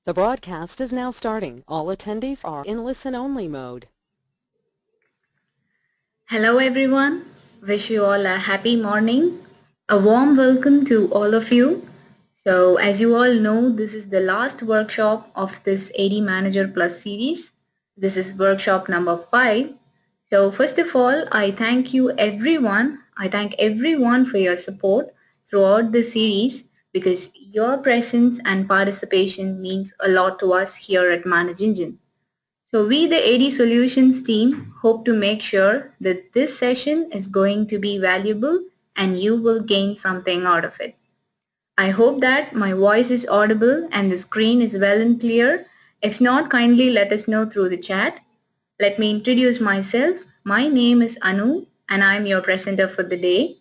The broadcast is now starting. All attendees are in listen-only mode. Hello everyone. Wish you all a happy morning. A warm welcome to all of you. So as you all know, this is the last workshop of this ADManager Plus series. This is workshop number 5. So first of all, I thank you everyone. I thank everyone for your support throughout the series because your presence and participation means a lot to us here at Manage Engine. So we, the AD Solutions team, hope to make sure that this session is going to be valuable and you will gain something out of it. I hope that my voice is audible and the screen is well and clear. If not, kindly let us know through the chat. Let me introduce myself. My name is Anu and I'm your presenter for the day.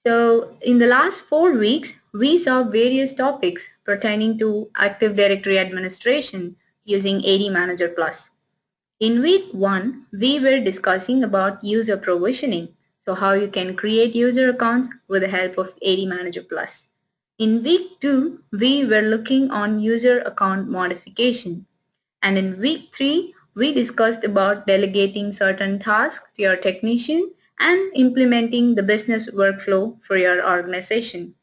So in the last 4 weeks, we saw various topics pertaining to Active Directory administration using ADManager Plus. In week 1, we were discussing about user provisioning, so how you can create user accounts with the help of ADManager Plus. In week 2, we were looking on user account modification. And in week 3, we discussed about delegating certain tasks to your technician and implementing the business workflow for your organization.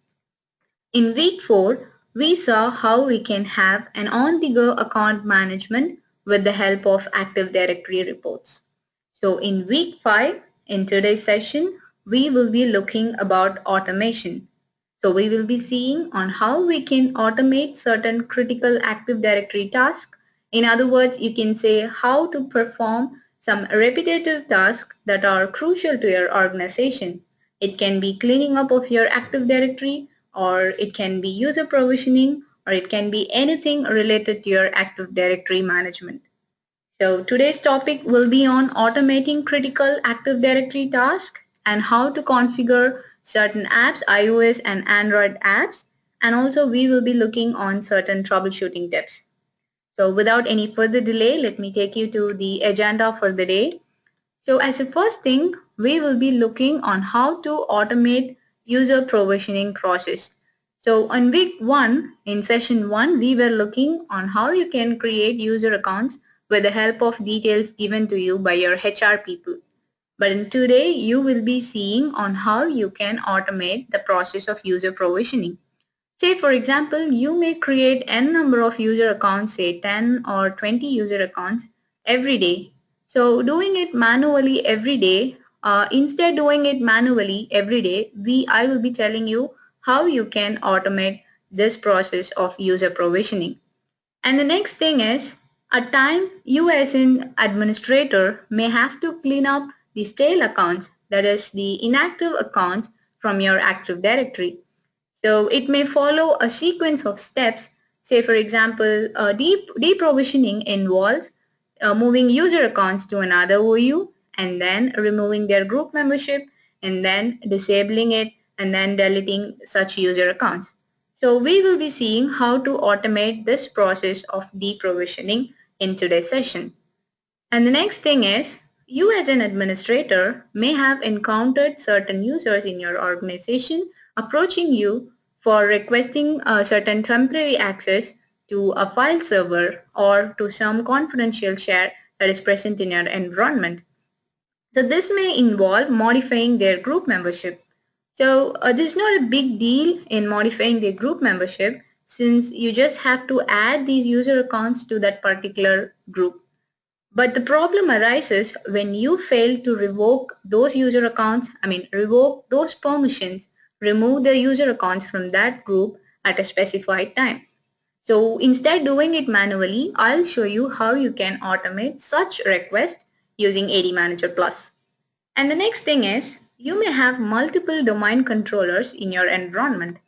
In week 4, we saw how we can have an on-the-go account management with the help of Active Directory reports. So in week 5, in today's session, we will be looking about automation. So we will be seeing on how we can automate certain critical Active Directory tasks. In other words, you can say how to perform some repetitive tasks that are crucial to your organization. It can be cleaning up of your Active Directory, or it can be user provisioning, or it can be anything related to your Active Directory management. So today's topic will be on automating critical Active Directory tasks and how to configure certain apps, iOS and Android apps, and also we will be looking on certain troubleshooting tips. So without any further delay, let me take you to the agenda for the day. So as a first thing, we will be looking on how to automate user provisioning process. So on week 1, in session 1, we were looking on how you can create user accounts with the help of details given to you by your HR people. But in today, you will be seeing on how you can automate the process of user provisioning. Say for example, you may create n number of user accounts, say 10 or 20 user accounts every day. So doing it manually every day, instead doing it manually every day, I will be telling you how you can automate this process of user provisioning. And the next thing is, at time you as an administrator may have to clean up the stale accounts, that is the inactive accounts from your Active Directory. So it may follow a sequence of steps. Say for example, deprovisioning involves moving user accounts to another OU and then removing their group membership and then disabling it and then deleting such user accounts. So we will be seeing how to automate this process of deprovisioning in today's session. And the next thing is, you as an administrator may have encountered certain users in your organization approaching you for requesting a certain temporary access to a file server or to some confidential share that is present in your environment. So this may involve modifying their group membership. So this is not a big deal in modifying the group membership, since you just have to add these user accounts to that particular group. But the problem arises when you fail to revoke those user accounts, revoke those permissions, remove the user accounts from that group at a specified time. So instead doing it manually, I'll show you how you can automate such requests using ADManager Plus. And the next thing is, you may have multiple domain controllers in your environment.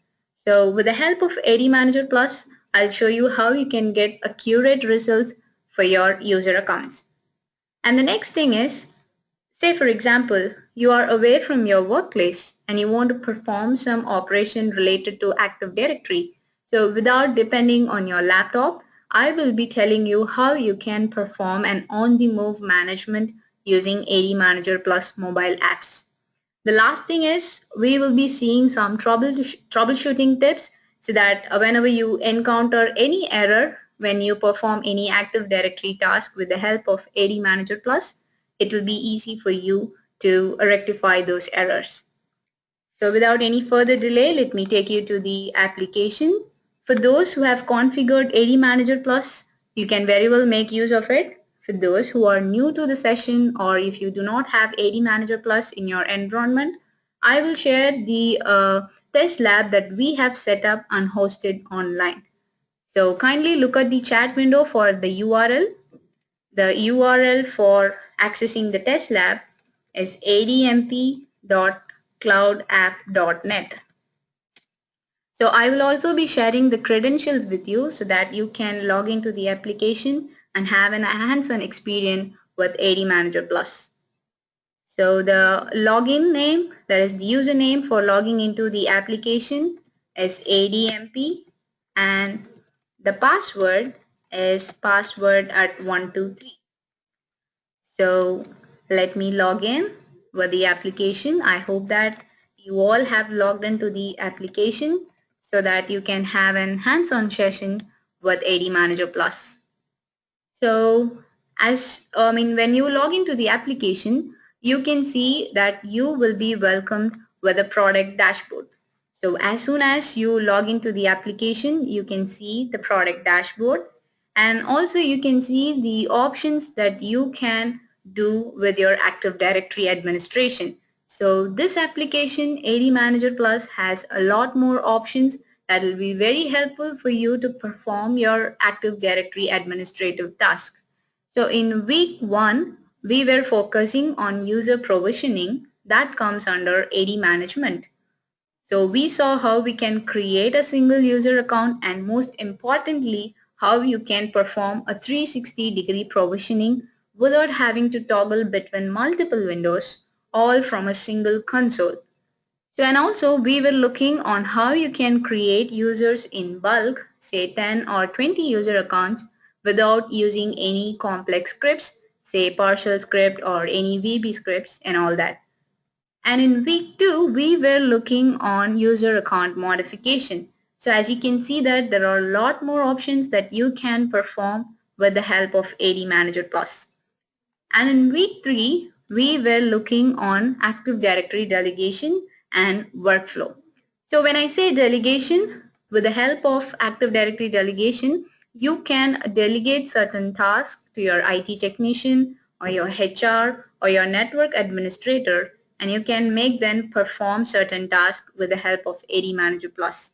So with the help of ADManager Plus, I'll show you how you can get accurate results for your user accounts. And the next thing is, say for example, you are away from your workplace and you want to perform some operation related to Active Directory. So without depending on your laptop, I will be telling you how you can perform an on-the-move management using ADManager Plus mobile apps. The last thing is, we will be seeing some troubleshooting tips so that whenever you encounter any error, when you perform any Active Directory task with the help of ADManager Plus, it will be easy for you to rectify those errors. So without any further delay, let me take you to the application. For those who have configured ADManager Plus, you can very well make use of it. For those who are new to the session, or if you do not have ADManager Plus in your environment, I will share the test lab that we have set up and hosted online. So kindly look at the chat window for the URL. The URL for accessing the test lab is admp.cloudapp.net. So I will also be sharing the credentials with you so that you can log into the application and have an hands-on experience with ADManager Plus. So the login name, that is the username for logging into the application, is ADMP, and the password is password at 123. So let me log in with the application. I hope that you all have logged into the application so that you can have an hands-on session with ADManager Plus. So when you log into the application, you can see that you will be welcomed with a product dashboard. So as soon as you log into the application, you can see the product dashboard, and also you can see the options that you can do with your Active Directory administration. So this application, ADManager Plus, has a lot more options that will be very helpful for you to perform your Active Directory administrative task. So in week 1, we were focusing on user provisioning that comes under AD management. So we saw how we can create a single user account, and most importantly, how you can perform a 360-degree provisioning without having to toggle between multiple windows, all from a single console. So, and also we were looking on how you can create users in bulk, say 10 or 20 user accounts without using any complex scripts, say PowerShell script or any VB scripts and all that. And in week 2, we were looking on user account modification. So as you can see that there are a lot more options that you can perform with the help of ADManager Plus. And in week 3, we were looking on Active Directory delegation and workflow. So when I say delegation, with the help of Active Directory delegation, you can delegate certain tasks to your IT technician or your HR or your network administrator, and you can make them perform certain tasks with the help of ADManager Plus.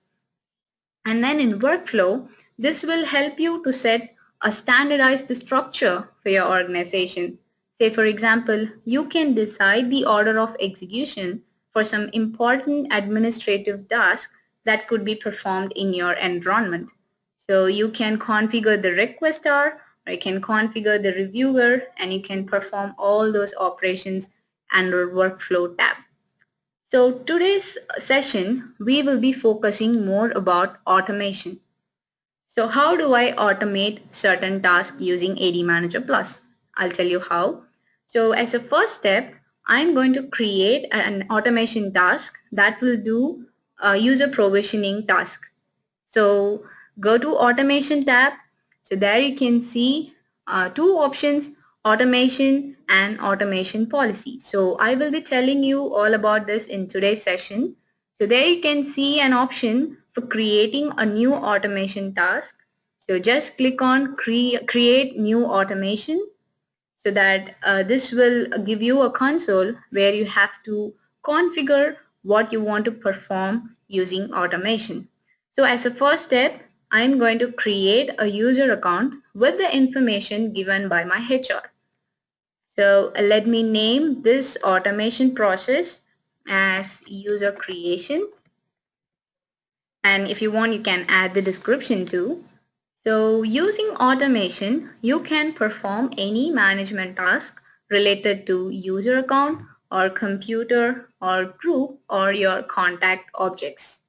And then in workflow, this will help you to set a standardized structure for your organization. Say for example, you can decide the order of execution for some important administrative tasks that could be performed in your environment. So you can configure the requester, or you can configure the reviewer, and you can perform all those operations under workflow tab. So today's session, we will be focusing more about automation. So how do I automate certain tasks using ADManager Plus? I'll tell you how. So as a first step, I'm going to create an automation task that will do a user provisioning task. So go to automation tab. So there you can see two options, automation and automation policy. So I will be telling you all about this in today's session. So there you can see an option for creating a new automation task. So just click on create new automation, so that this will give you a console where you have to configure what you want to perform using automation. So as a first step, I'm going to create a user account with the information given by my HR. So let me name this automation process as user creation. And if you want, you can add the description too. So using automation, you can perform any management task related to user account or computer or group or your contact objects.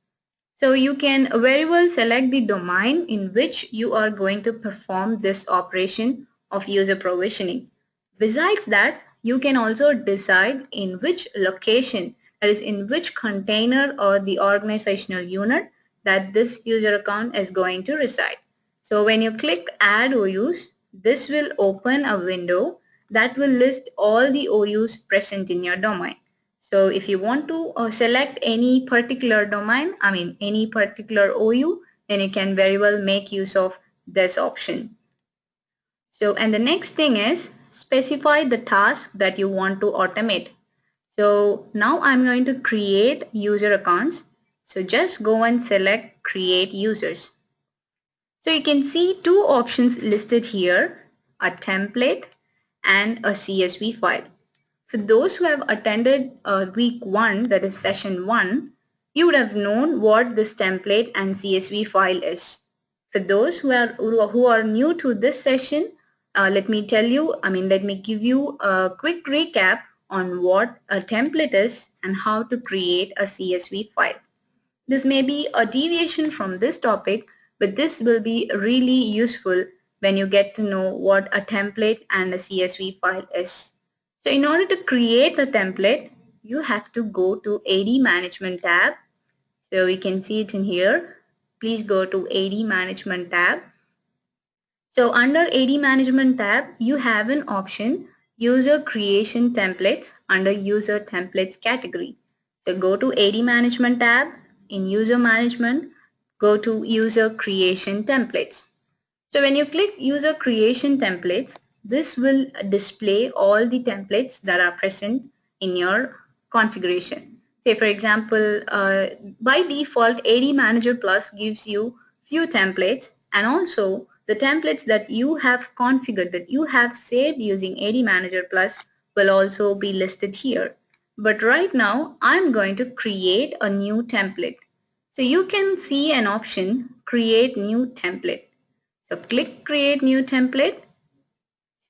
So you can very well select the domain in which you are going to perform this operation of user provisioning. Besides that, you can also decide in which location, that is in which container or the organizational unit that this user account is going to reside. So when you click add OUs, this will open a window that will list all the OUs present in your domain. So if you want to select any particular domain, any particular OU, then you can very well make use of this option. So, and the next thing is specify the task that you want to automate. So now I'm going to create user accounts. So just go and select create users. So you can see two options listed here, a template and a CSV file. For those who have attended week 1, that is session 1, you would have known what this template and CSV file is. For those who are new to this session, let me give you a quick recap on what a template is and how to create a CSV file. This may be a deviation from this topic, but this will be really useful when you get to know what a template and a CSV file is. So in order to create a template, you have to go to AD Management tab. So we can see it in here. Please go to AD Management tab. So under AD Management tab, you have an option User Creation Templates under User Templates category. So go to AD Management tab. In User Management, go to User Creation Templates. So when you click User Creation Templates, this will display all the templates that are present in your configuration. Say for example, by default ADManager Plus gives you few templates, and also the templates that you have configured, that you have saved using ADManager Plus will also be listed here. But right now I'm going to create a new template. So you can see an option create new template. So click create new template.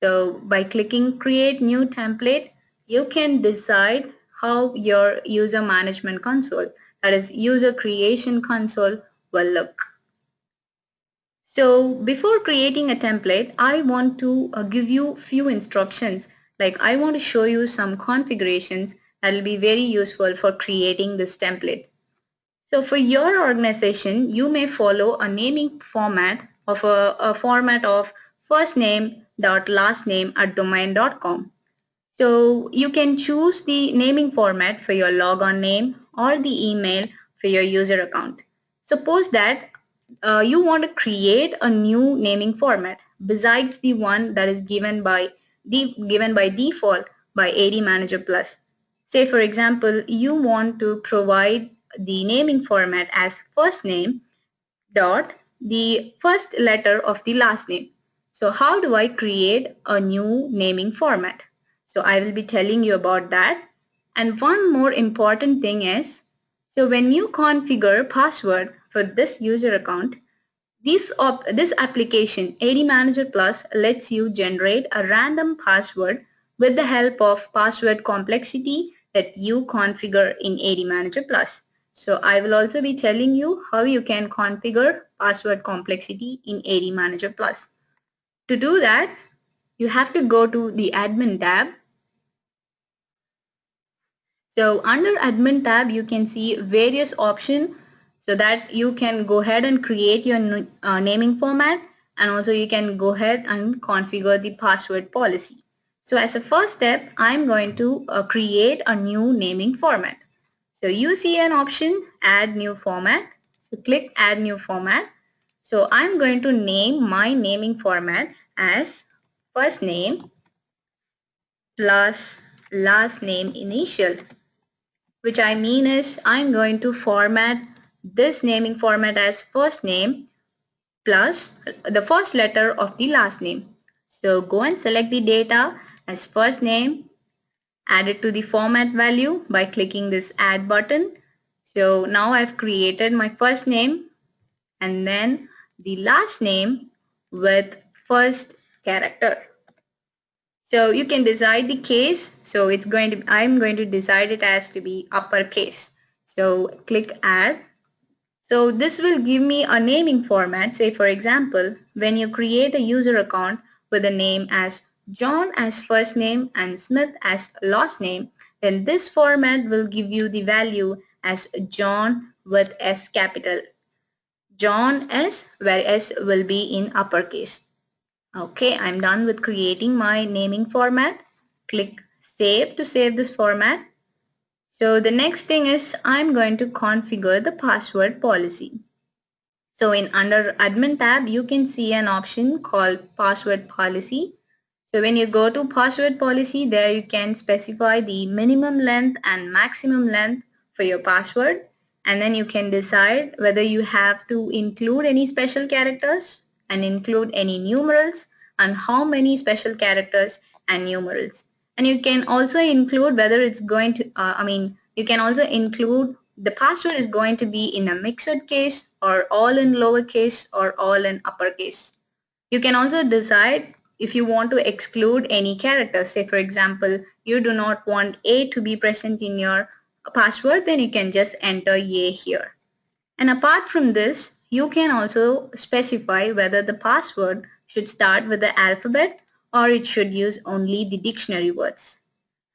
So by clicking create new template, you can decide how your user management console, that is user creation console, will look. So before creating a template, I want to give you few instructions. Like I want to show you some configurations that will be very useful for creating this template. So for your organization, you may follow a naming format of a format of first name dot last name at domain.com. So you can choose the naming format for your logon name or the email for your user account. Suppose that you want to create a new naming format besides the one that is given by default by ADManager Plus. Say for example, you want to provide the naming format as first name dot the first letter of the last name. So how do I create a new naming format? So I will be telling you about that. And one more important thing is, so when you configure password for this user account, this application ADManager Plus lets you generate a random password with the help of password complexity that you configure in ADManager Plus. So I will also be telling you how you can configure password complexity in ADManager Plus. To do that, you have to go to the admin tab. So under admin tab, you can see various options so that you can go ahead and create your naming format, and also you can go ahead and configure the password policy. So as a first step, I'm going to create a new naming format. So you see an option add new format. So click add new format. So I'm going to name my naming format as first name plus last name initial, which I mean is I'm going to format this naming format as first name plus the first letter of the last name. So go and select the data as first name, add it to the format value by clicking this add button. So now I've created my first name and then the last name with first character. So you can decide the case. So I'm going to decide it as to be uppercase. So click add. So this will give me a naming format. Say for example, when you create a user account with a name as John as first name and Smith as last name, then this format will give you the value as John with S capital. John S, where S will be in uppercase. Okay, I'm done with creating my naming format. Click Save to save this format. So the next thing is I'm going to configure the password policy. So in under admin tab, you can see an option called password policy. So when you go to password policy, there you can specify the minimum length and maximum length for your password. And then you can decide whether you have to include any special characters and include any numerals and how many special characters and numerals. And you can also include whether it's going to, you can also include the password is going to be in a mixed case or all in lowercase or all in uppercase. You can also decide if you want to exclude any characters. Say for example, you do not want A to be present in your password, then you can just enter A here. And apart from this, you can also specify whether the password should start with the alphabet or it should use only the dictionary words.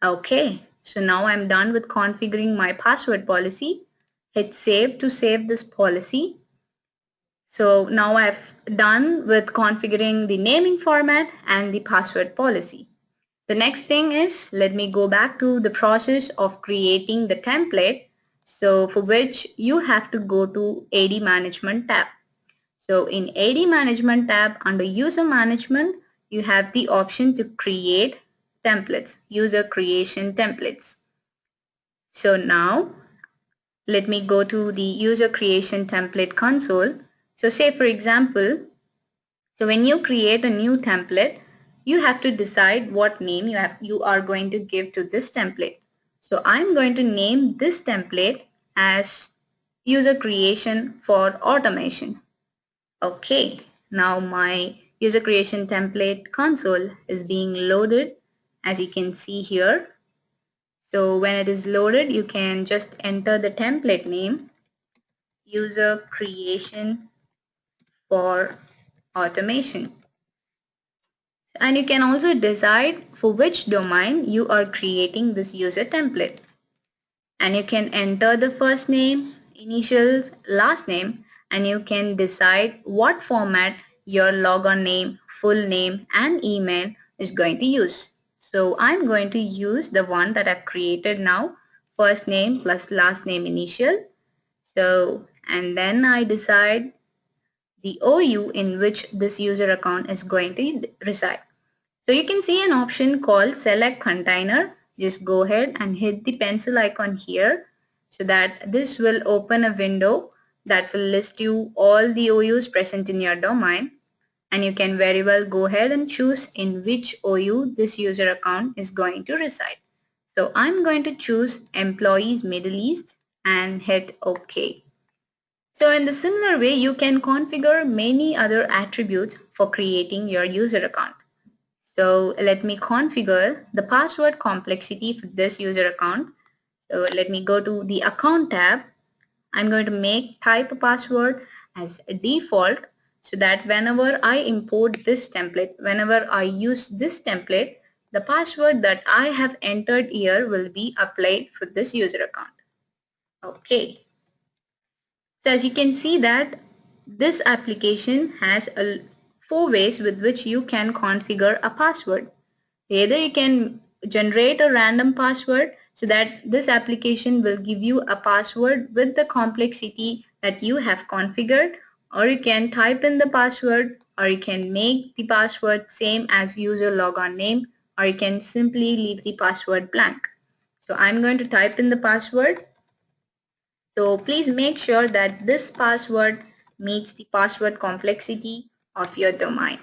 Okay, so now I'm done with configuring my password policy. Hit save to save this policy. So now I've done with configuring the naming format and the password policy. The next thing is, let me go back to the process of creating the template. So for which you have to go to AD Management tab. So in AD Management tab under User Management, you have the option to create templates, user creation templates. So now let me go to the user creation template console. So say for example, so when you create a new template, you have to decide what name you are going to give to this template. So I'm going to name this template as user creation for automation. Okay, now my user creation template console is being loaded, as you can see here. So when it is loaded, you can just enter the template name, user creation for automation. And you can also decide for which domain you are creating this user template. And you can enter the first name, initials, last name, and you can decide what format your logon name, full name, and email is going to use. So I'm going to use the one that I've created now, first name plus last name initial. So, and then I decide the OU in which this user account is going to reside. So you can see an option called select container. Just go ahead and hit the pencil icon here so that this will open a window that will list you all the OUs present in your domain, and you can very well go ahead and choose in which OU this user account is going to reside. So I'm going to choose Employees Middle East and hit OK. So in the similar way, you can configure many other attributes for creating your user account. So let me configure the password complexity for this user account. So let me go to the account tab. I'm going to make type a password as a default so that whenever I import this template, whenever I use this template, the password that I have entered here will be applied for this user account. Okay. So as you can see that this application has four ways with which you can configure a password. Either you can generate a random password so that this application will give you a password with the complexity that you have configured, or you can type in the password, or you can make the password same as user logon name, or you can simply leave the password blank. So I'm going to type in the password. So please make sure that this password meets the password complexity of your domain.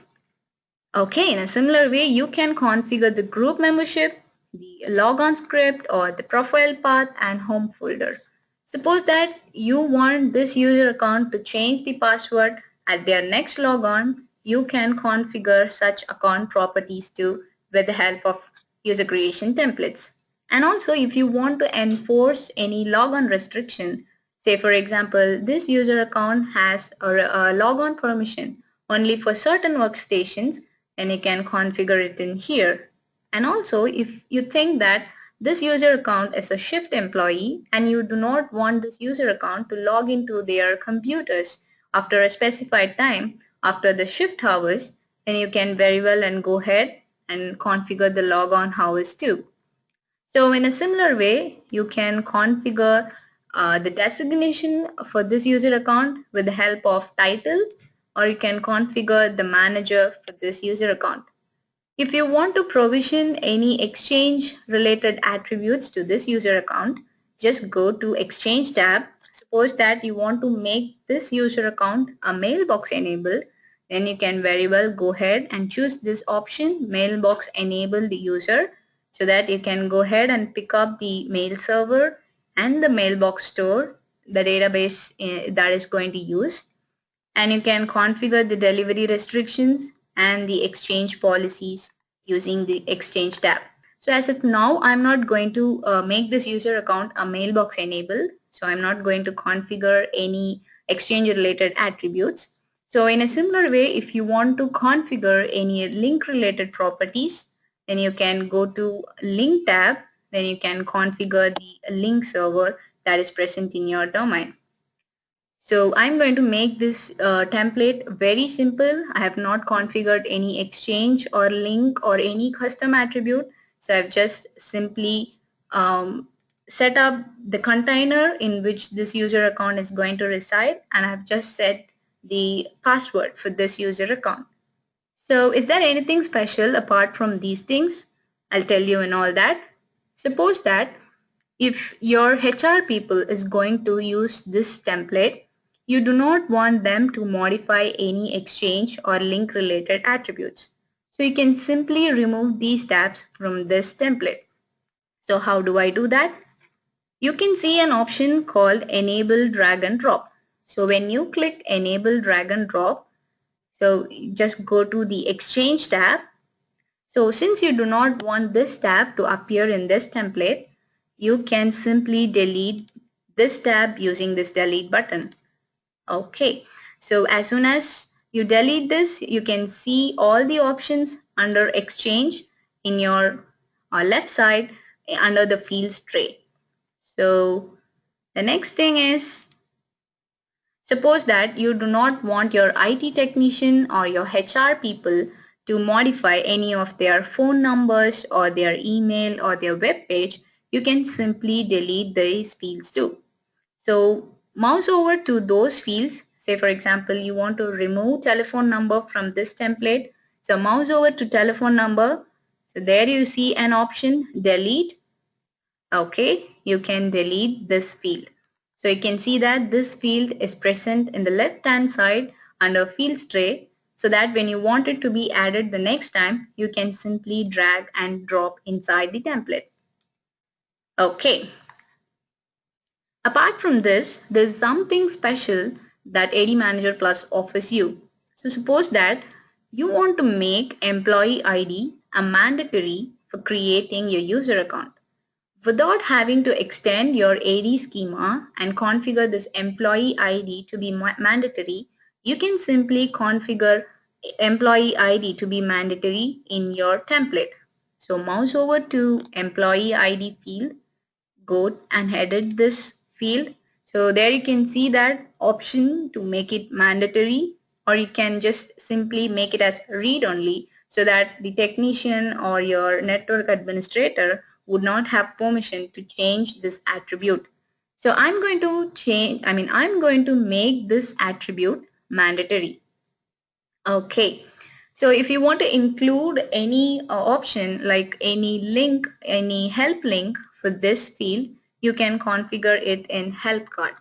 Okay, in a similar way, you can configure the group membership, the logon script, or the profile path and home folder. Suppose that you want this user account to change the password at their next logon, you can configure such account properties too with the help of user creation templates. And also, if you want to enforce any logon restriction, say for example, this user account has a logon permission only for certain workstations, and you can configure it in here. And also, if you think that this user account is a shift employee and you do not want this user account to log into their computers after a specified time, after the shift hours, then you can very well and go ahead and configure the logon hours too. So in a similar way, you can configure the designation for this user account with the help of title, or you can configure the manager for this user account. If you want to provision any exchange related attributes to this user account, just go to Exchange tab. Suppose that you want to make this user account a mailbox enabled, then you can very well go ahead and choose this option, mailbox enabled user, so that you can go ahead and pick up the mail server and the mailbox store, the database that is going to use, and you can configure the delivery restrictions and the exchange policies using the Exchange tab. So as of now, I'm not going to make this user account a mailbox enabled. So I'm not going to configure any exchange related attributes. So in a similar way, if you want to configure any link related properties, then you can go to Link tab. Then you can configure the link server that is present in your domain. So I'm going to make this template very simple. I have not configured any exchange or link or any custom attribute. So I've just simply set up the container in which this user account is going to reside, and I've just set the password for this user account. So is there anything special apart from these things? I'll tell you in all that. Suppose that if your HR people is going to use this template, you do not want them to modify any exchange or link related attributes. So you can simply remove these tabs from this template. So how do I do that? You can see an option called Enable Drag and Drop. So when you click Enable Drag and Drop, so just go to the Exchange tab. So since you do not want this tab to appear in this template, you can simply delete this tab using this delete button. Okay, so as soon as you delete this, you can see all the options under Exchange in your left side under the fields tray. So the next thing is, suppose that you do not want your IT technician or your HR people to modify any of their phone numbers or their email or their web page, you can simply delete these fields too. So mouse over to those fields. Say for example, you want to remove telephone number from this template. So mouse over to telephone number. So there you see an option, delete. Okay, you can delete this field. So you can see that this field is present in the left hand side under fields tray, so that when you want it to be added the next time, you can simply drag and drop inside the template. Okay. Apart from this, there's something special that ADManager Plus offers you. So suppose that you want to make employee ID a mandatory for creating your user account. Without having to extend your AD schema and configure this employee ID to be mandatory, you can simply configure employee ID to be mandatory in your template. So mouse over to employee ID field, go and edit this field. So there you can see that option to make it mandatory, or you can just simply make it as read only, so that the technician or your network administrator would not have permission to change this attribute. So I'm going to I'm going to make this attribute mandatory. Okay. So if you want to include any option like any link, any help link for this field, you can configure it in help card.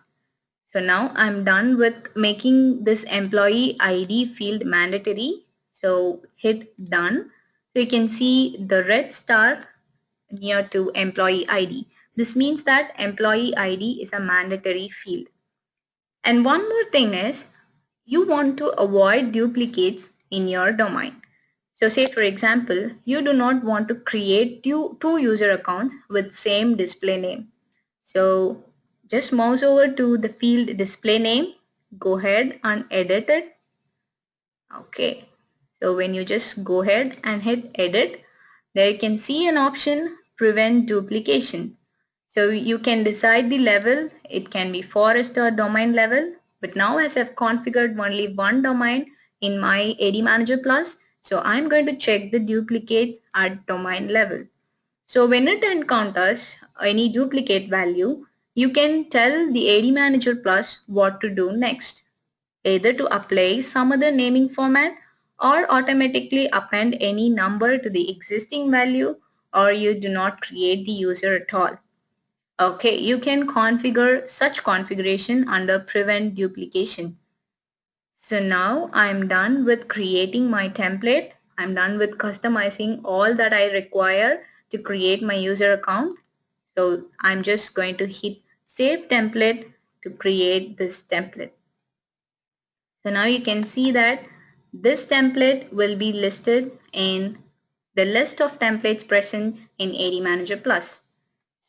So now I'm done with making this employee ID field mandatory. So hit done. So you can see the red star near to employee ID. This means that employee ID is a mandatory field. And one more thing is, you want to avoid duplicates in your domain. So say for example, you do not want to create two user accounts with same display name. So just mouse over to the field display name, go ahead and edit it. Okay. So when you just go ahead and hit edit, there you can see an option, prevent duplication. So you can decide the level. It can be forest or domain level. But now as I've configured only one domain in my ADManager Plus, so I'm going to check the duplicates at domain level. So when it encounters any duplicate value, you can tell the ADManager Plus what to do next, either to apply some other naming format or automatically append any number to the existing value, or you do not create the user at all. Okay, you can configure such configuration under prevent duplication. So now I'm done with creating my template. I'm done with customizing all that I require to create my user account. So I'm just going to hit save template to create this template. So now you can see that this template will be listed in the list of templates present in ADManager Plus.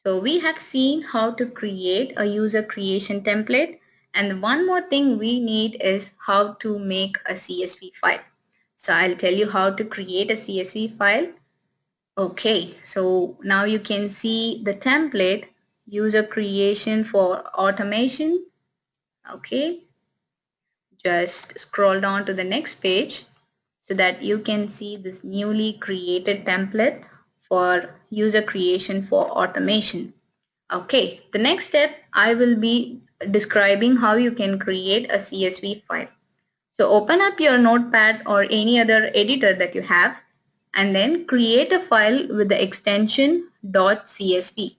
So we have seen how to create a user creation template, and one more thing we need is how to make a CSV file. So I'll tell you how to create a CSV file. Okay, so now you can see the template user creation for automation. Okay, just scroll down to the next page so that you can see this newly created template for user creation for automation. Okay, the next step I will be describing how you can create a CSV file. So open up your notepad or any other editor that you have and then create a file with the extension .csv.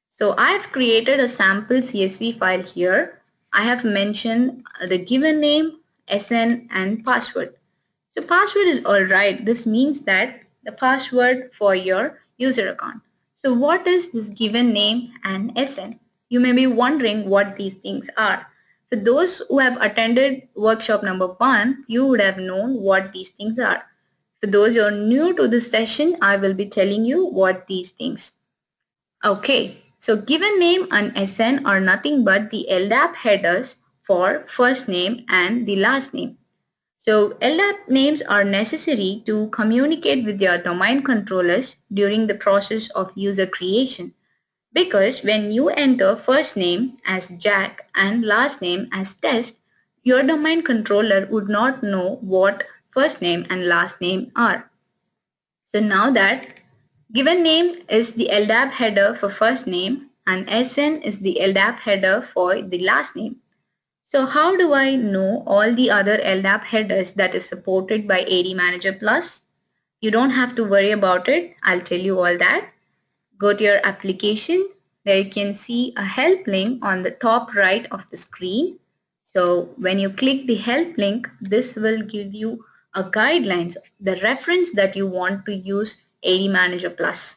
So I have created a sample CSV file here. I have mentioned the given name, SN and password. So password is alright. This means that the password for your user account. So what is this given name and SN? You may be wondering what these things are. For those who have attended workshop number 1, you would have known what these things are. For those who are new to this session, I will be telling you what these things. Okay, so given name and SN are nothing but the LDAP headers for first name and the last name. So LDAP names are necessary to communicate with your domain controllers during the process of user creation, because when you enter first name as Jack and last name as Test, your domain controller would not know what first name and last name are. So now that given name is the LDAP header for first name and SN is the LDAP header for the last name. So how do I know all the other LDAP headers that is supported by ADManager Plus? You don't have to worry about it. I'll tell you all that. Go to your application. There you can see a help link on the top right of the screen. So when you click the help link, this will give you a guidelines, the reference that you want to use ADManager Plus.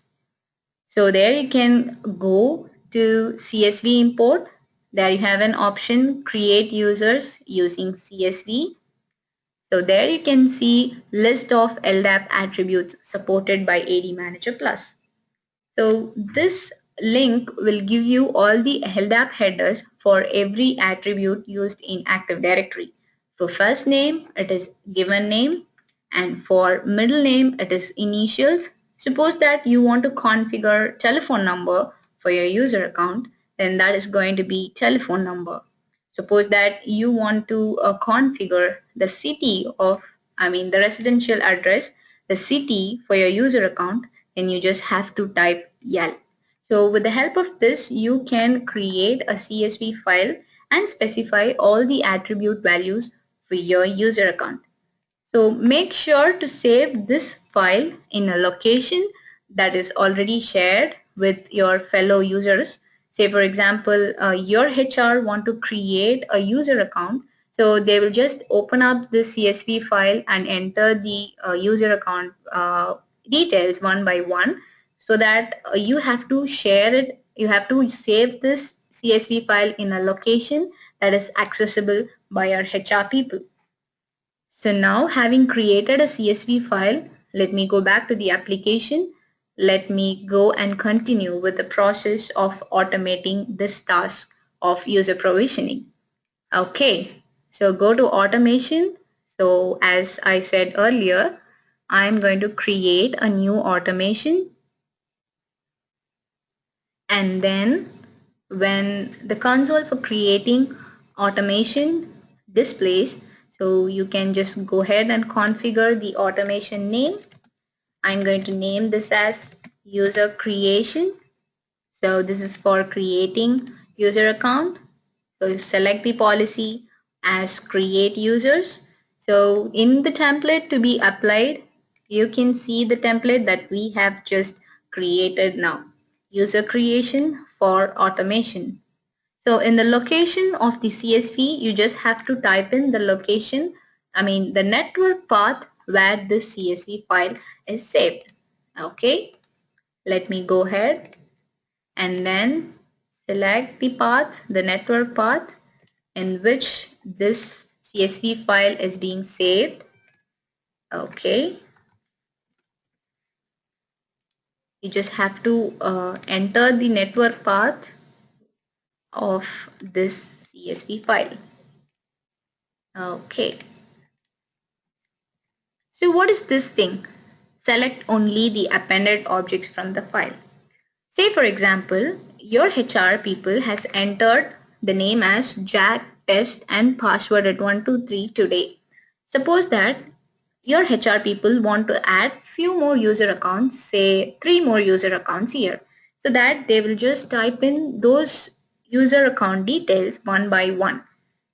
So there you can go to CSV import. There you have an option create users using CSV. So there you can see list of LDAP attributes supported by ADManager Plus. So this link will give you all the LDAP headers for every attribute used in Active Directory. For first name, it is given name, and for middle name, it is initials. Suppose that you want to configure telephone number for your user account, then that is going to be telephone number. Suppose that you want to configure the city of, the residential address, the city for your user account, then you just have to type YAL. So with the help of this, you can create a CSV file and specify all the attribute values for your user account. So make sure to save this file in a location that is already shared with your fellow users. Say for example, your HR want to create a user account. So they will just open up the CSV file and enter the user account details one by one, so that you have to share it. You have to save this CSV file in a location that is accessible by our HR people. So now having created a CSV file, let me go back to the application. Let me go and continue with the process of automating this task of user provisioning. Okay, so go to automation. So as I said earlier, I'm going to create a new automation, and then when the console for creating automation displays. So you can just go ahead and configure the automation name. I'm going to name this as user creation. So this is for creating user account. So you select the policy as create users. So in the template to be applied, you can see the template that we have just created now. User creation for automation. So in the location of the CSV, you just have to type in the location, the network path where this CSV file is saved. Okay, let me go ahead and then select the path, the network path in which this CSV file is being saved. Okay, you just have to enter the network path of this CSV file. Okay, so what is this thing? Select only the appended objects from the file. Say for example, your HR people has entered the name as Jack, test and password at 123 today. Suppose that your HR people want to add few more user accounts, say 3 more user accounts here, so that they will just type in those user account details one by one.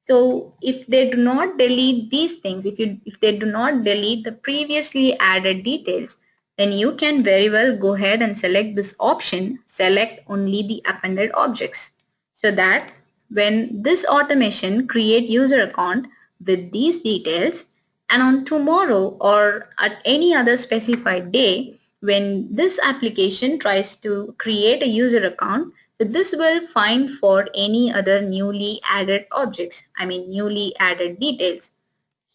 So if they do not delete these things, if they do not delete the previously added details, then you can very well go ahead and select this option, select only the appended objects, so that when this automation create user account with these details, and on tomorrow or at any other specified day, when this application tries to create a user account, so this will find for any other newly added objects, newly added details.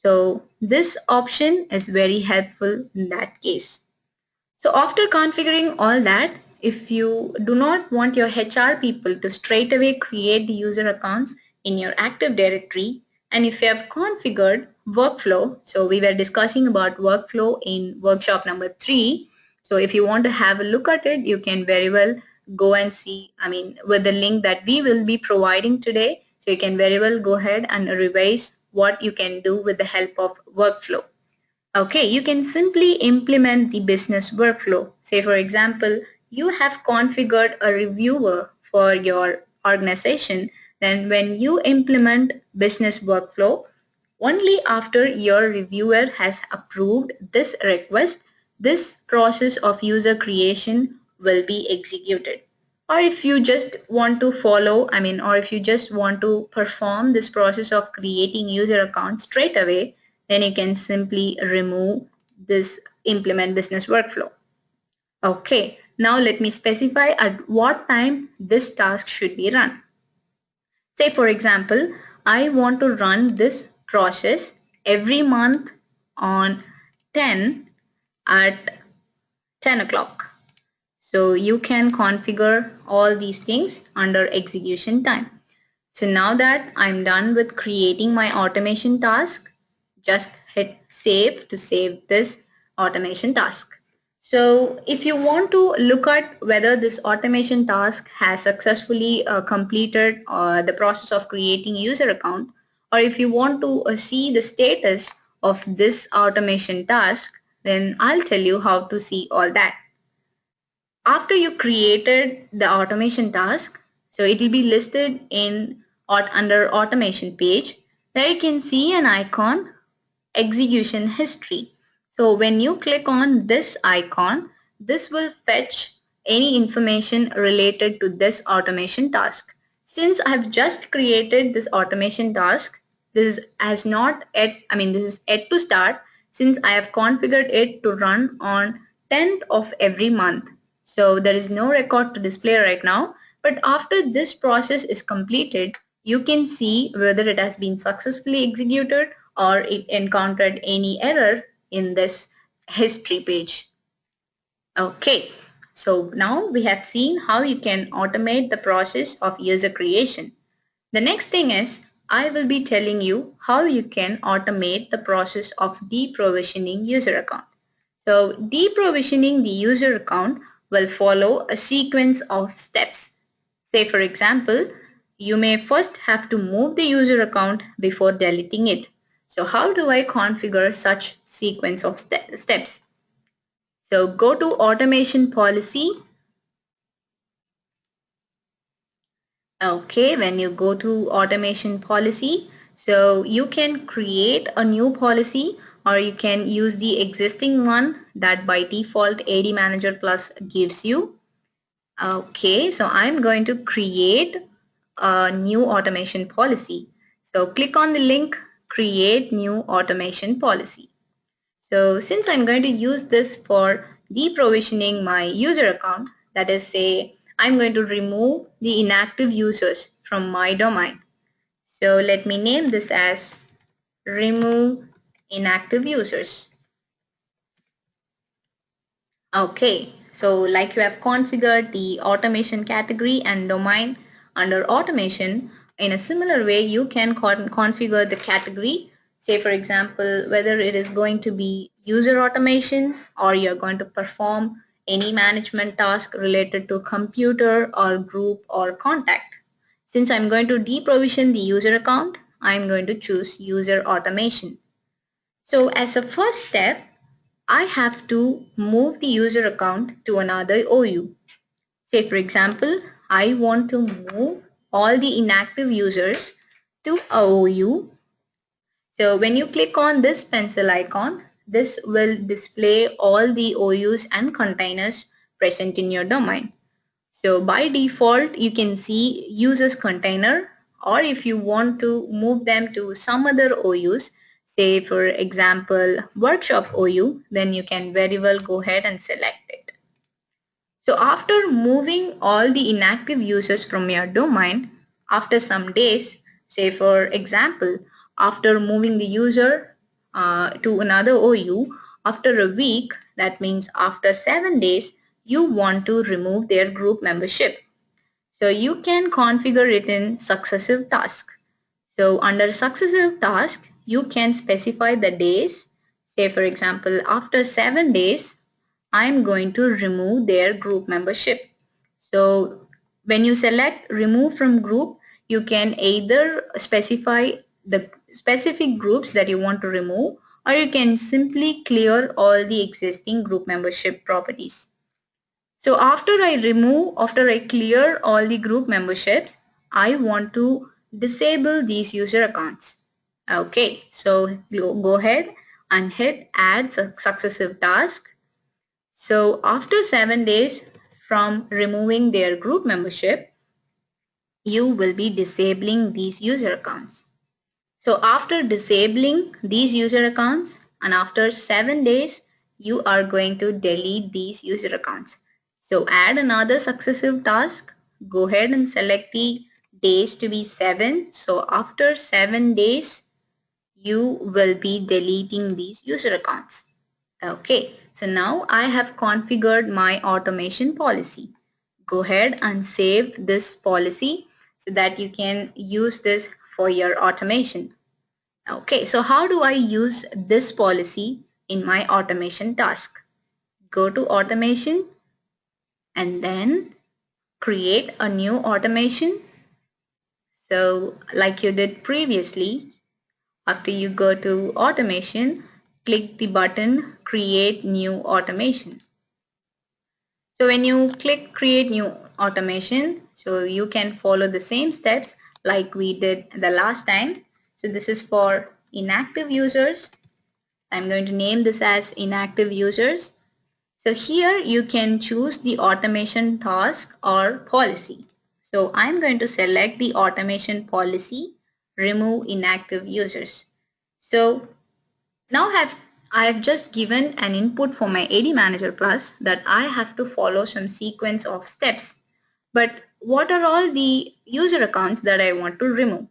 So this option is very helpful in that case. So after configuring all that, if you do not want your HR people to straight away create the user accounts in your Active Directory, and if you have configured workflow, so we were discussing about workflow in workshop number 3. So if you want to have a look at it, you can very well go and see, with the link that we will be providing today. So you can very well go ahead and revise what you can do with the help of workflow. Okay, you can simply implement the business workflow. Say for example, you have configured a reviewer for your organization. Then when you implement business workflow, only after your reviewer has approved this request, this process of user creation will be executed. Or if you just want to follow, or if you just want to perform this process of creating user accounts straight away, then you can simply remove this implement business workflow. Okay, now let me specify at what time this task should be run. Say for example, I want to run this process every month on 10 at 10 o'clock. So you can configure all these things under execution time. So now that I'm done with creating my automation task, just hit save to save this automation task. So if you want to look at whether this automation task has successfully completed the process of creating user account, or if you want to see the status of this automation task, then I'll tell you how to see all that. After you created the automation task, so it will be listed in under automation page. There you can see an icon, execution history. So when you click on this icon, this will fetch any information related to this automation task. Since I've just created this automation task, this has not yet, this is yet to start, since I have configured it to run on 10th of every month. So there is no record to display right now, but after this process is completed, you can see whether it has been successfully executed or it encountered any error in this history page. Okay, so now we have seen how you can automate the process of user creation. The next thing is I will be telling you how you can automate the process of deprovisioning user account. So deprovisioning the user account will follow a sequence of steps. Say for example, you may first have to move the user account before deleting it. So how do I configure such sequence of steps? So go to automation policy. Okay, when you go to automation policy, so you can create a new policy or you can use the existing one that by default ADManager Plus gives you. Okay, so I'm going to create a new automation policy. So click on the link, create new automation policy. So since I'm going to use this for deprovisioning my user account, that is say I'm going to remove the inactive users from my domain. So let me name this as remove inactive users. Okay, so like you have configured the automation category and domain under automation, in a similar way you can configure the category. Say for example, whether it is going to be user automation or you're going to perform any management task related to computer or group or contact. Since I'm going to deprovision the user account, I'm going to choose user automation. So as a first step, I have to move the user account to another OU. Say for example, I want to move all the inactive users to a OU. So when you click on this pencil icon, this will display all the OUs and containers present in your domain. So by default, you can see users container, or if you want to move them to some other OUs, say for example, workshop OU, then you can very well go ahead and select it. So after moving all the inactive users from your domain, after some days, say for example, after moving the user to another OU, after a week, that means after 7 days, you want to remove their group membership. So you can configure it in successive task. So under successive task, you can specify the days. Say for example, after 7 days, I'm going to remove their group membership. So when you select remove from group, you can either specify the specific groups that you want to remove, or you can simply clear all the existing group membership properties. So after I clear all the group memberships, I want to disable these user accounts. Okay, so go ahead and hit add successive task. So after 7 days from removing their group membership, you will be disabling these user accounts. So after disabling these user accounts and after 7 days, you are going to delete these user accounts. So add another successive task. Go ahead and select the days to be 7. So after 7 days, you will be deleting these user accounts. Okay, so now I have configured my automation policy. Go ahead and save this policy so that you can use this for your automation. Okay, so how do I use this policy in my automation task? Go to automation and then create a new automation. So like you did previously, after you go to automation, click the button create new automation. So when you click create new automation, so you can follow the same steps like we did the last time. So this is for inactive users. I'm going to name this as inactive users. So here you can choose the automation task or policy. So I'm going to select the automation policy, remove inactive users. So now I have just given an input for my ADManager Plus that I have to follow some sequence of steps. But what are all the user accounts that I want to remove?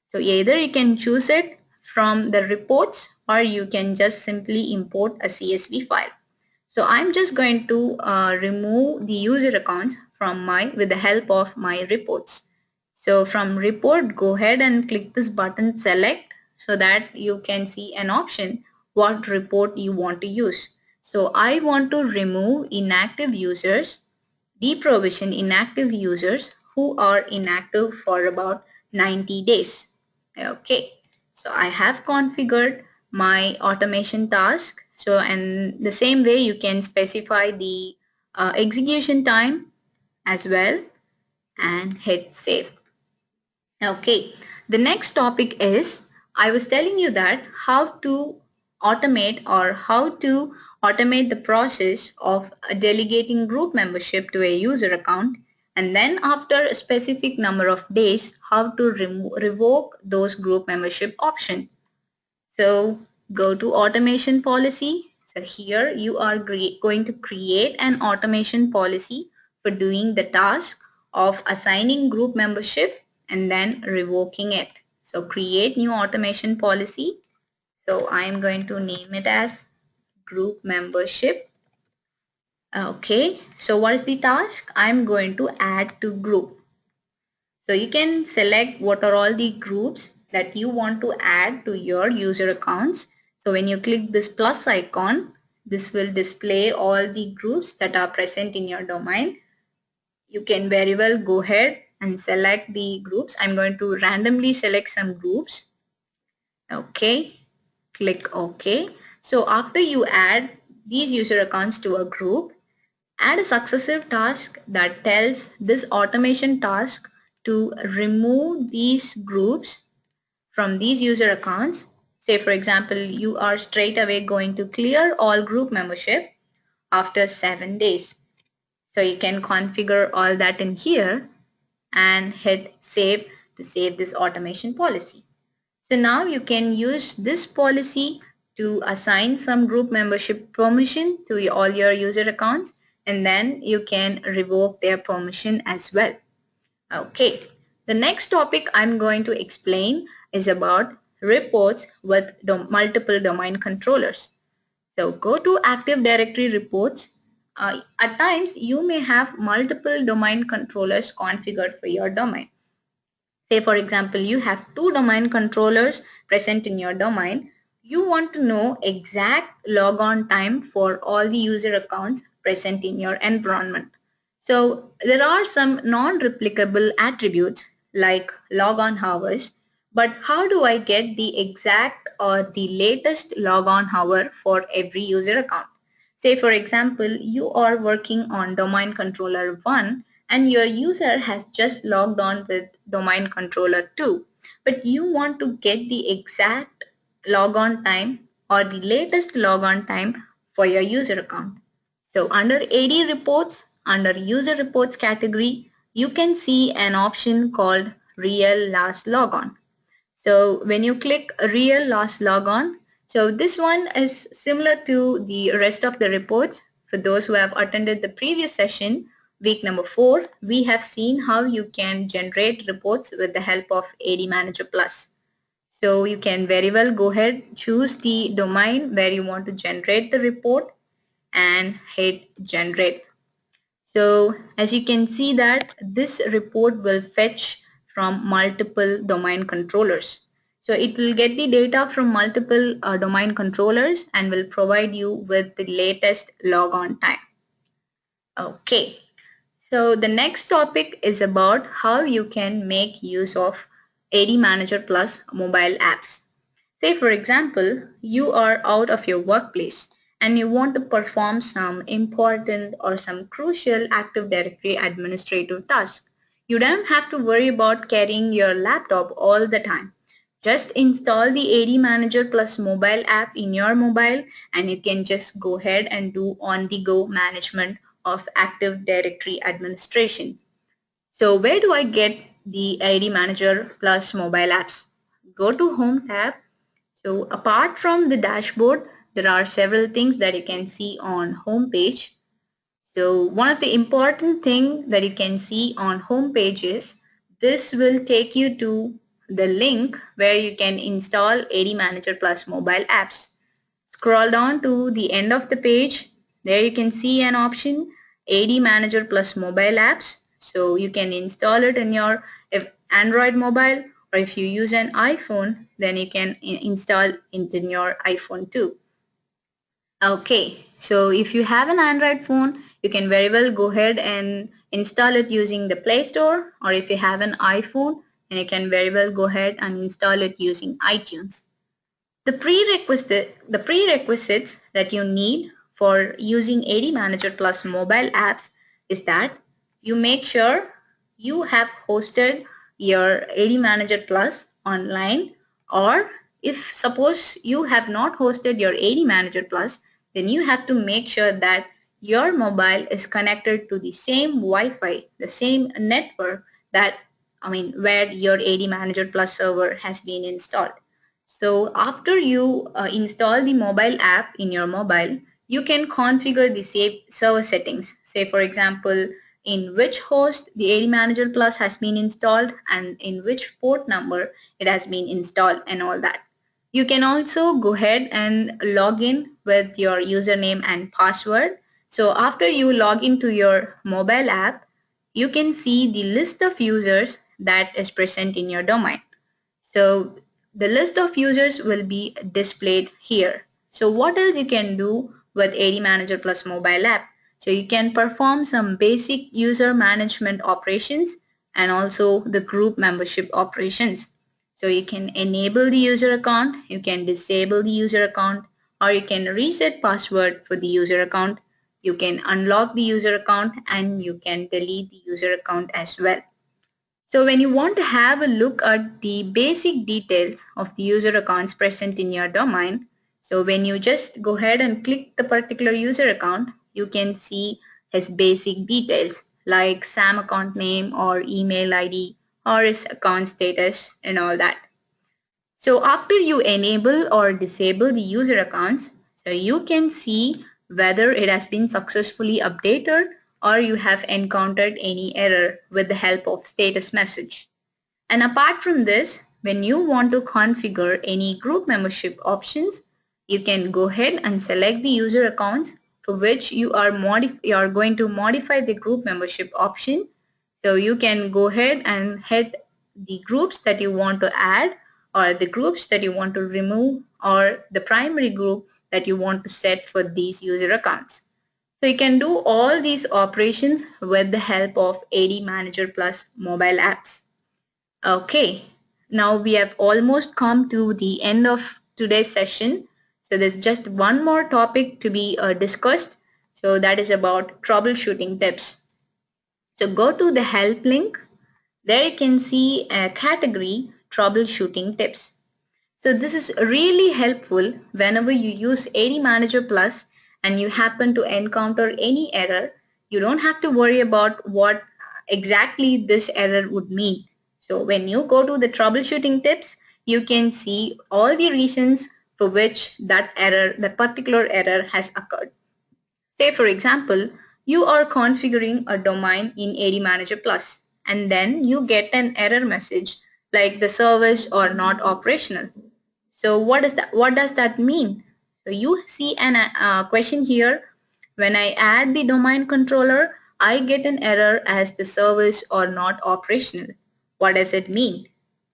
So either you can choose it from the reports or you can just simply import a CSV file. So I'm just going to remove the user accounts from with the help of my reports. So from report, go ahead and click this button select so that you can see an option what report you want to use. So I want to remove inactive users, deprovision inactive users who are inactive for about 90 days. Okay, so I have configured my automation task. So, and the same way you can specify the execution time as well and hit save. Okay, the next topic is I was telling you that how to automate the process of delegating group membership to a user account, and then after a specific number of days how to revoke those group membership options. So go to automation policy. So here you are going to create an automation policy for doing the task of assigning group membership and then revoking it. So create new automation policy. So I am going to name it as group membership. Okay, so what is the task? I'm going to add to group. So you can select what are all the groups that you want to add to your user accounts. So when you click this plus icon, this will display all the groups that are present in your domain. You can very well go ahead and select the groups. I'm going to randomly select some groups. Okay, click OK. So after you add these user accounts to a group, add a successive task that tells this automation task to remove these groups from these user accounts. Say for example, you are straight away going to clear all group membership after 7 days. So you can configure all that in here and hit save to save this automation policy. So now you can use this policy to assign some group membership permission to all your user accounts, and then you can revoke their permission as well. Okay, the next topic I'm going to explain is about reports with multiple domain controllers. So go to Active Directory reports. At times you may have multiple domain controllers configured for your domain. Say for example, you have two domain controllers present in your domain. You want to know exact logon time for all the user accounts present in your environment. So there are some non-replicable attributes like logon hours, but how do I get the exact or the latest logon hour for every user account? Say for example, you are working on domain controller 1 and your user has just logged on with domain controller 2, but you want to get the exact logon time or the latest logon time for your user account. So under AD reports, under user reports category, you can see an option called real last logon. So when you click real last logon, so this one is similar to the rest of the reports. For those who have attended the previous session, week number 4, we have seen how you can generate reports with the help of ADManager Plus. So you can very well go ahead, choose the domain where you want to generate the report and hit generate. So as you can see that this report will fetch from multiple domain controllers. So it will get the data from multiple domain controllers and will provide you with the latest logon time. Okay, so the next topic is about how you can make use of ADManager Plus mobile apps. Say for example, you are out of your workplace and you want to perform some important or some crucial Active Directory administrative task. You don't have to worry about carrying your laptop all the time. Just install the ADManager Plus mobile app in your mobile and you can just go ahead and do on-the-go management of Active Directory administration. So where do I get the ADManager Plus mobile apps? Go to Home tab. So apart from the dashboard, there are several things that you can see on home page. So one of the important thing that you can see on home page is this will take you to the link where you can install ADManager Plus mobile apps. Scroll down to the end of the page. There you can see an option ADManager Plus mobile apps. So you can install it in your Android mobile, or if you use an iPhone, then you can install it in your iPhone too. Okay, so if you have an Android phone, you can very well go ahead and install it using the Play Store, or if you have an iPhone, then you can very well go ahead and install it using iTunes. The prerequisites that you need for using ADManager Plus mobile apps is that you make sure you have hosted your ADManager Plus online, or if suppose you have not hosted your ADManager Plus, then you have to make sure that your mobile is connected to the same Wi-Fi, the same network that where your ADManager Plus server has been installed. So after you install the mobile app in your mobile, you can configure the save server settings. Say for example, in which host the ADManager Plus has been installed and in which port number it has been installed and all that. You can also go ahead and log in with your username and password. So after you log into your mobile app, you can see the list of users that is present in your domain. So the list of users will be displayed here. So what else you can do with ADManager Plus mobile app? So you can perform some basic user management operations and also the group membership operations. So you can enable the user account, you can disable the user account, or you can reset password for the user account. You can unlock the user account and you can delete the user account as well. So when you want to have a look at the basic details of the user accounts present in your domain, so when you just go ahead and click the particular user account, you can see his basic details like SAM account name or email ID or his account status and all that. So after you enable or disable the user accounts, so you can see whether it has been successfully updated or you have encountered any error with the help of status message. And apart from this, when you want to configure any group membership options, you can go ahead and select the user accounts for which you are going to modify the group membership option. So you can go ahead and hit the groups that you want to add or the groups that you want to remove or the primary group that you want to set for these user accounts. So you can do all these operations with the help of ADManager Plus mobile apps. Okay, now we have almost come to the end of today's session. So there's just one more topic to be discussed. So that is about troubleshooting tips. So go to the help link. There you can see a category troubleshooting tips. So this is really helpful whenever you use ADManager Plus and you happen to encounter any error. You don't have to worry about what exactly this error would mean. So when you go to the troubleshooting tips, you can see all the reasons for which that particular error has occurred. Say for example, you are configuring a domain in ADManager Plus and then you get an error message like the service or not operational. So what is that? What does that mean? So you see an question here. When I add the domain controller, I get an error as the service or not operational. What does it mean?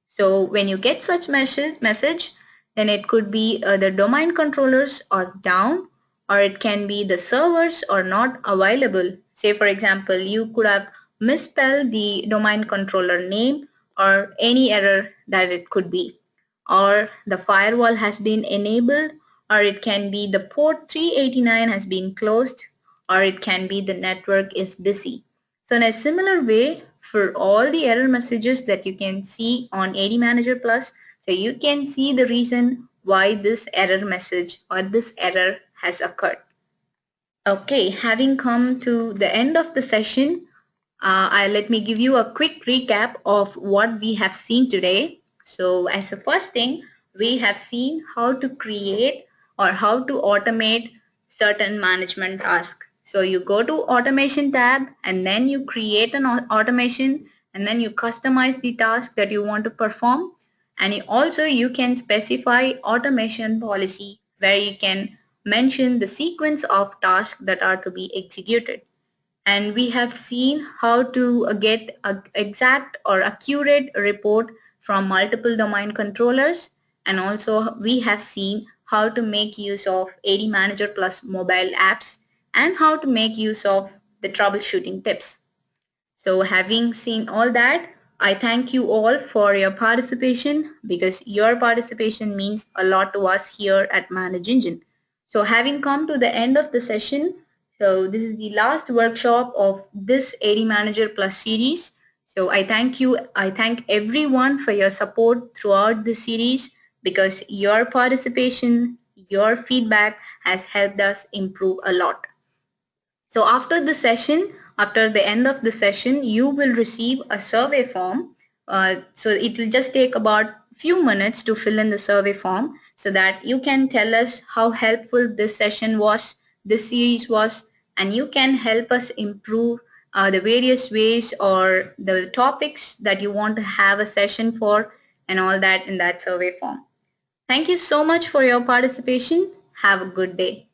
So when you get such message, then it could be the domain controllers are down or it can be the servers are not available. Say for example, you could have misspelled the domain controller name or any error that it could be. Or the firewall has been enabled, or it can be the port 389 has been closed, or it can be the network is busy. So in a similar way, for all the error messages that you can see on ADManager Plus, so you can see the reason why this error message or this error has occurred. Okay, having come to the end of the session, let me give you a quick recap of what we have seen today. So as the first thing, we have seen how to create or how to automate certain management tasks. So you go to automation tab and then you create an automation and then you customize the task that you want to perform. And you can specify automation policy where you can mention the sequence of tasks that are to be executed. And we have seen how to get an exact or accurate report from multiple domain controllers, and also we have seen how to make use of ADManager Plus mobile apps, and how to make use of the troubleshooting tips. So having seen all that, I thank you all for your participation because your participation means a lot to us here at Manage Engine. So having come to the end of the session, so this is the last workshop of this ADManager Plus series. So I thank you, I thank everyone for your support throughout the series because your participation, your feedback has helped us improve a lot. So after the session, after the end of the session, you will receive a survey form. So it will just take about few minutes to fill in the survey form so that you can tell us how helpful this session was, this series was, and you can help us improve the various ways or the topics that you want to have a session for and all that in that survey form. Thank you so much for your participation. Have a good day.